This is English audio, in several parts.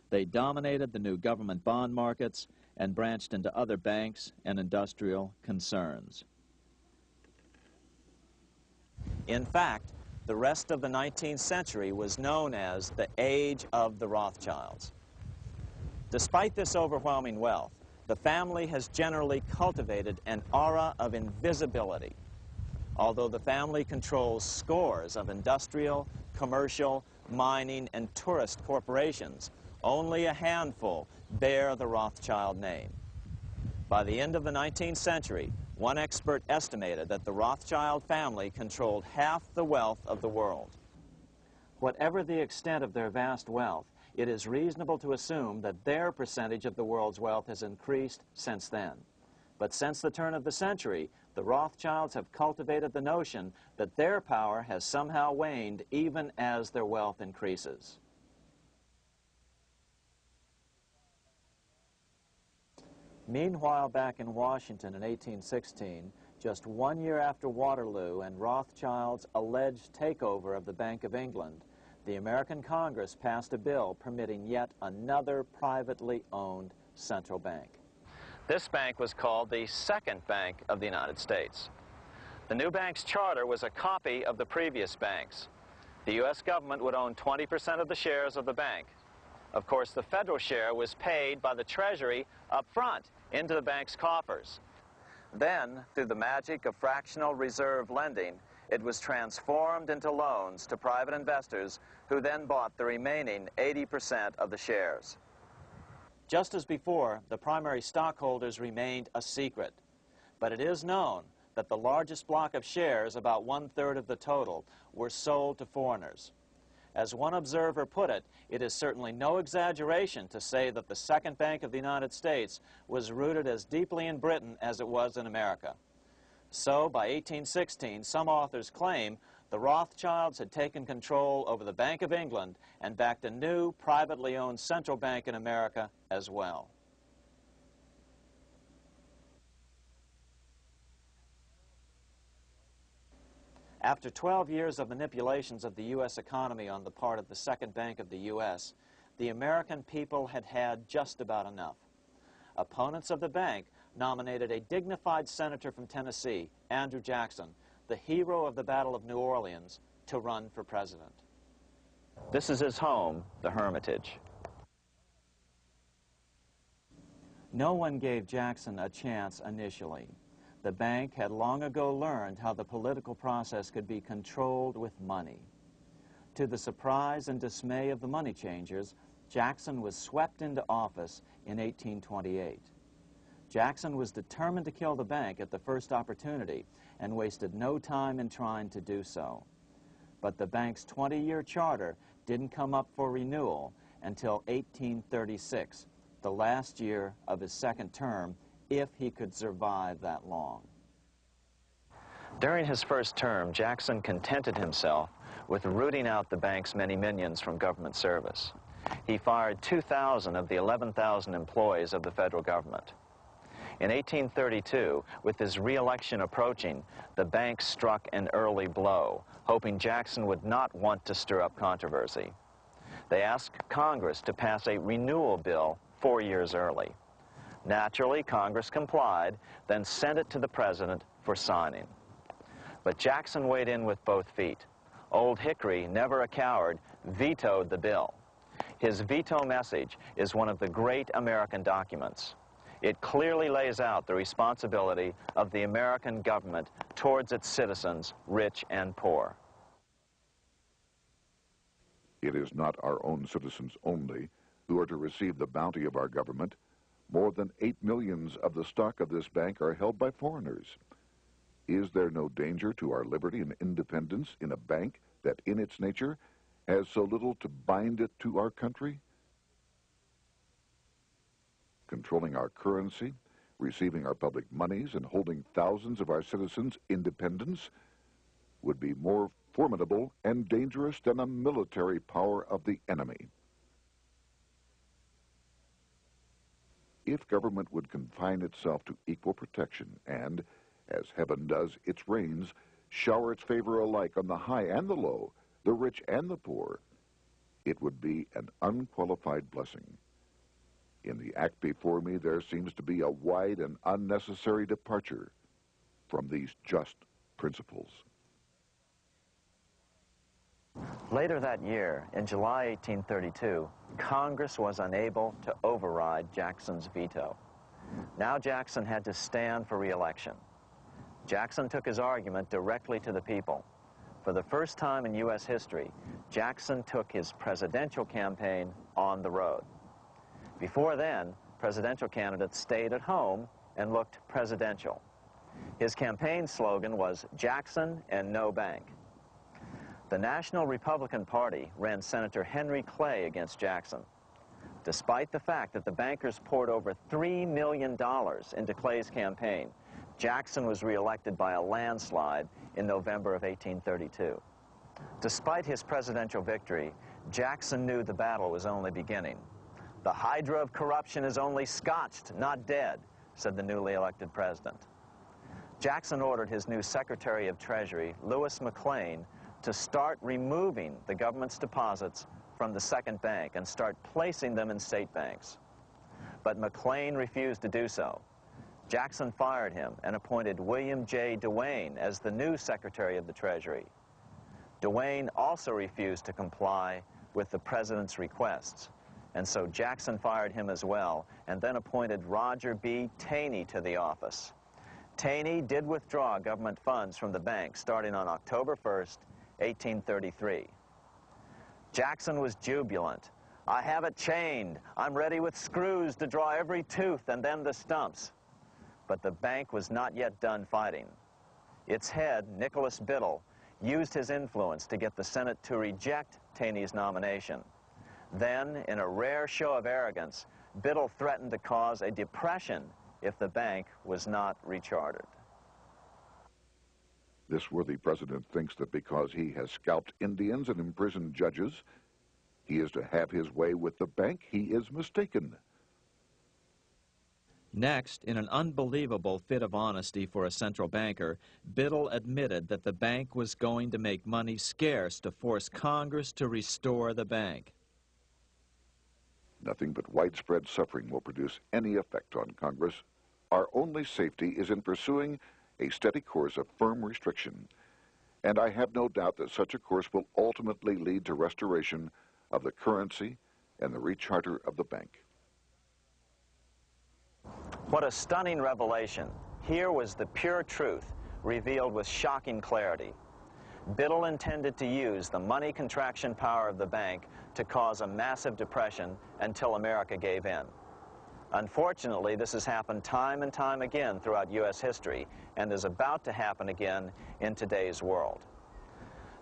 They dominated the new government bond markets and branched into other banks and industrial concerns. In fact, the rest of the 19th century was known as the Age of the Rothschilds. Despite this overwhelming wealth, the family has generally cultivated an aura of invisibility. Although the family controls scores of industrial, commercial, mining, and tourist corporations, only a handful bear the Rothschild name. By the end of the 19th century, one expert estimated that the Rothschild family controlled half the wealth of the world. Whatever the extent of their vast wealth, it is reasonable to assume that their percentage of the world's wealth has increased since then. But since the turn of the century, the Rothschilds have cultivated the notion that their power has somehow waned even as their wealth increases. Meanwhile, back in Washington in 1816, just 1 year after Waterloo and Rothschild's alleged takeover of the Bank of England, the American Congress passed a bill permitting yet another privately owned central bank. This bank was called the Second Bank of the United States. The new bank's charter was a copy of the previous banks. The U.S. government would own 20% of the shares of the bank. Of course, the federal share was paid by the Treasury up front into the bank's coffers. Then, through the magic of fractional reserve lending, it was transformed into loans to private investors who then bought the remaining 80% of the shares. Just as before, the primary stockholders remained a secret. But it is known that the largest block of shares, about 1/3 of the total, were sold to foreigners. As one observer put it, it is certainly no exaggeration to say that the Second Bank of the United States was rooted as deeply in Britain as it was in America. So, by 1816, some authors claim the Rothschilds had taken control over the Bank of England and backed a new, privately owned central bank in America as well. After 12 years of manipulations of the U.S. economy on the part of the Second Bank of the U.S., the American people had had just about enough. Opponents of the bank nominated a dignified senator from Tennessee, Andrew Jackson, the hero of the Battle of New Orleans, to run for president. This is his home, the Hermitage. No one gave Jackson a chance initially. The bank had long ago learned how the political process could be controlled with money. To the surprise and dismay of the money changers, Jackson was swept into office in 1828. Jackson was determined to kill the bank at the first opportunity and wasted no time in trying to do so. But the bank's 20-year charter didn't come up for renewal until 1836, the last year of his second term, if he could survive that long. During his first term, Jackson contented himself with rooting out the bank's many minions from government service. He fired 2,000 of the 11,000 employees of the federal government. In 1832, with his re-election approaching, the bank struck an early blow, hoping Jackson would not want to stir up controversy. They asked Congress to pass a renewal bill 4 years early. Naturally, Congress complied, then sent it to the president for signing. But Jackson weighed in with both feet. Old Hickory, never a coward, vetoed the bill. His veto message is one of the great American documents. It clearly lays out the responsibility of the American government towards its citizens, rich and poor. It is not our own citizens only who are to receive the bounty of our government. More than 8 million of the stock of this bank are held by foreigners. Is there no danger to our liberty and independence in a bank that in its nature has so little to bind it to our country? Controlling our currency, receiving our public monies, and holding thousands of our citizens' independence would be more formidable and dangerous than a military power of the enemy. If government would confine itself to equal protection and, as heaven does its rains, shower its favor alike on the high and the low, the rich and the poor, it would be an unqualified blessing. In the act before me, there seems to be a wide and unnecessary departure from these just principles. Later that year, in July 1832, Congress was unable to override Jackson's veto. Now Jackson had to stand for re-election. Jackson took his argument directly to the people. For the first time in U.S. history, Jackson took his presidential campaign on the road. Before then, presidential candidates stayed at home and looked presidential. His campaign slogan was "Jackson and no bank." The National Republican Party ran Senator Henry Clay against Jackson. Despite the fact that the bankers poured over $3 million into Clay's campaign, Jackson was reelected by a landslide in November of 1832. Despite his presidential victory, Jackson knew the battle was only beginning. "The hydra of corruption is only scotched, not dead," said the newly elected president. Jackson ordered his new Secretary of Treasury, Lewis McLean, to start removing the government's deposits from the second bank and start placing them in state banks. But McLean refused to do so. Jackson fired him and appointed William J. Duane as the new Secretary of the Treasury. Duane also refused to comply with the president's requests, and so Jackson fired him as well and then appointed Roger B. Taney to the office. Taney did withdraw government funds from the bank starting on October 1st, 1833. Jackson was jubilant. "I have it chained. I'm ready with screws to draw every tooth and then the stumps." But the bank was not yet done fighting. Its head, Nicholas Biddle, used his influence to get the Senate to reject Taney's nomination. Then, in a rare show of arrogance, Biddle threatened to cause a depression if the bank was not rechartered. This worthy president thinks that because he has scalped Indians and imprisoned judges, he is to have his way with the bank. He is mistaken. Next, in an unbelievable fit of honesty for a central banker, Biddle admitted that the bank was going to make money scarce to force Congress to restore the bank. Nothing but widespread suffering will produce any effect on Congress. Our only safety is in pursuing a steady course of firm restriction, and I have no doubt that such a course will ultimately lead to restoration of the currency and the recharter of the bank. What a stunning revelation. Here was the pure truth, revealed with shocking clarity. Biddle intended to use the money contraction power of the bank to cause a massive depression until America gave in. Unfortunately, this has happened time and time again throughout U.S. history and is about to happen again in today's world.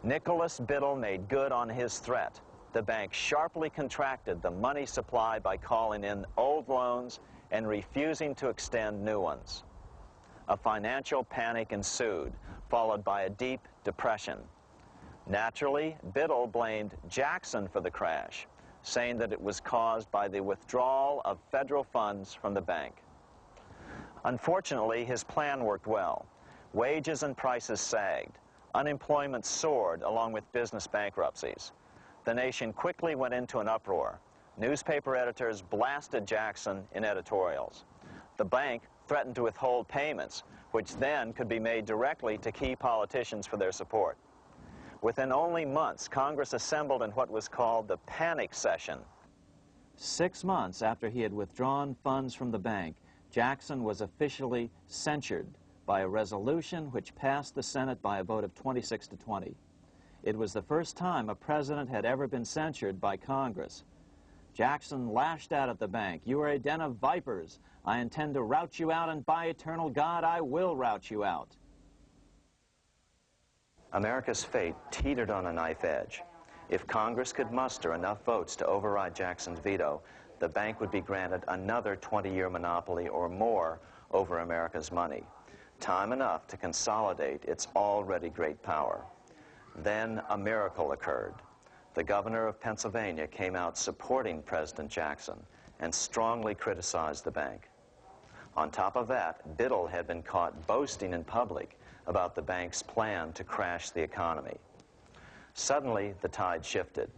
Nicholas Biddle made good on his threat. The bank sharply contracted the money supply by calling in old loans and refusing to extend new ones. A financial panic ensued, followed by a deep depression. Naturally, Biddle blamed Jackson for the crash, saying that it was caused by the withdrawal of federal funds from the bank. Unfortunately, his plan worked well. Wages and prices sagged. Unemployment soared along with business bankruptcies. The nation quickly went into an uproar. Newspaper editors blasted Jackson in editorials. The bank threatened to withhold payments, which then could be made directly to key politicians for their support. Within only months, Congress assembled in what was called the panic session. 6 months after he had withdrawn funds from the bank, Jackson was officially censured by a resolution which passed the Senate by a vote of 26 to 20. It was the first time a president had ever been censured by Congress. Jackson lashed out at the bank. "You are a den of vipers. I intend to rout you out, and by eternal God, I will rout you out." America's fate teetered on a knife edge. If Congress could muster enough votes to override Jackson's veto, the bank would be granted another 20-year monopoly or more over America's money, time enough to consolidate its already great power. Then a miracle occurred. The governor of Pennsylvania came out supporting President Jackson and strongly criticized the bank. On top of that, Biddle had been caught boasting in public about the bank's plan to crash the economy. Suddenly, the tide shifted.